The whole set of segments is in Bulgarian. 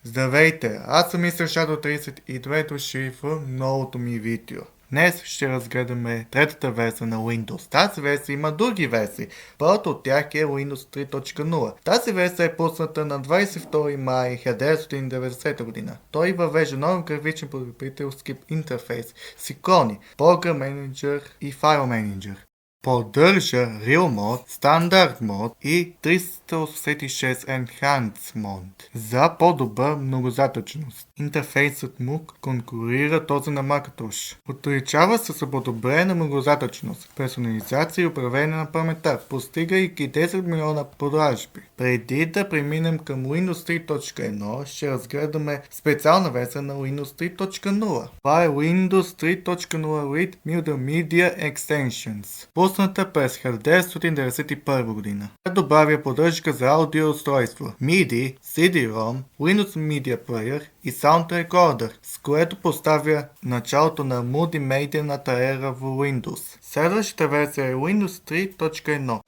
Здравейте, аз съм Мистер Shadow 30 и добре дошли в новото ми видео. Днес ще разгледаме третата версия на Windows. Тази версия има други версии. Първата от тях е Windows 3.0. Тази версия е пусната на 22 май 1990 година. Той въвежда нов графичен потребителски интерфейс с икони, Program Manager и File Manager. Поддържа Real Mode, Standard Mode и 386 Enhanced Mode за по-добра многозадачност. Интерфейсът му конкурира този на Macintosh. Отличава се с подобрена многозадачност, персонализация и управление на паметта, постигайки 10 милиона продажби. Преди да преминем към Windows 3.1, ще разгледаме специална версия на Windows 3.0. Това е Windows 3.0 with Multimedia Extensions. Пусната през 1991 година. Тя добавя поддръжка за аудиоустройство, MIDI, CD-ROM, Windows Media Player и Sound Recorder, с което поставя началото на мултимедийната ера в Windows. Следващата версия е Windows 3.1.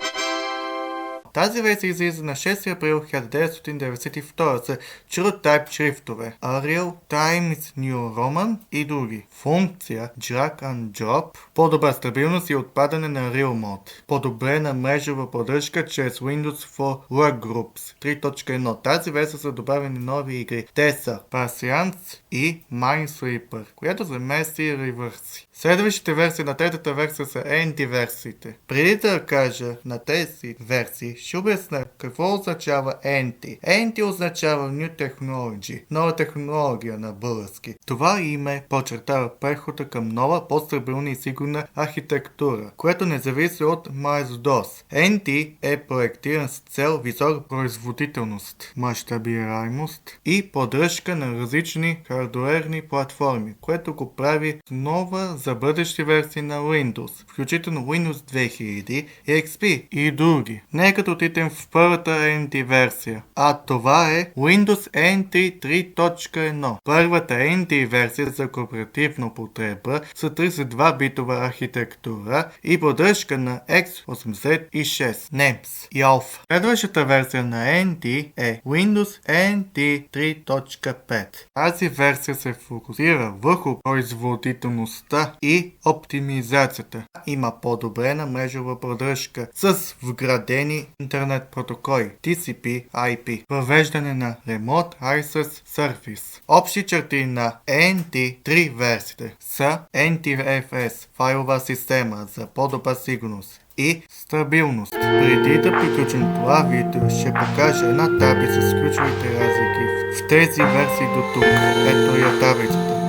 Тази версия излиза на 6 април 1992 с True Type шрифтове, Arial, Times New Roman и други. Функция Drag and Drop, по-добра стабилност и отпадане на Real Mode. Подобрена мрежова поддръжка чрез Windows for Workgroups 3.1. Тази версия са добавени нови игри. Те са Patience и Minesweeper, която замести Reverse. Следващите версии на третата версия са NT версиите. Преди да кажа на тези версии, ще обясня какво означава NT. NT означава New Technology, нова технология на български. Това име подчертава прехода към нова, по-стабилна и сигурна архитектура, което не зависи от MS-DOS. NT е проектиран с цел висока производителност, мащабираемост и поддръжка на различни хардуерни платформи, което го прави нова за бъдещи версии на Windows, включително Windows 2000, XP и други. Нека да отидем в първата NT версия, а това е Windows NT 3.1. Първата NT версия за корпоративна употреба с 32-битова архитектура и поддръжка на x86, NEMS и Alpha. Следващата версия на NT е Windows NT 3.5. Тази версия се фокусира върху производителността и оптимизацията. Има подобрена мрежова поддръжка с вградени интернет протоколи TCP IP, въвеждане на Remote Access Service. Общи черти на NT3 версиите са NTFS, файлова система за по-добра сигурност и стабилност. Преди да приключим това видео, ще покажа една таблица с ключовите разлики в тези версии до тук. Ето я таблицата.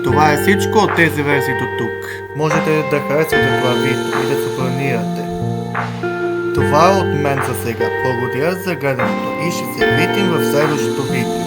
Това е всичко от тези версии до тук. Можете да харесвате това видео и да се абонирате. Това е от мен за сега. Благодаря за гледането и ще се видим в следващото видео.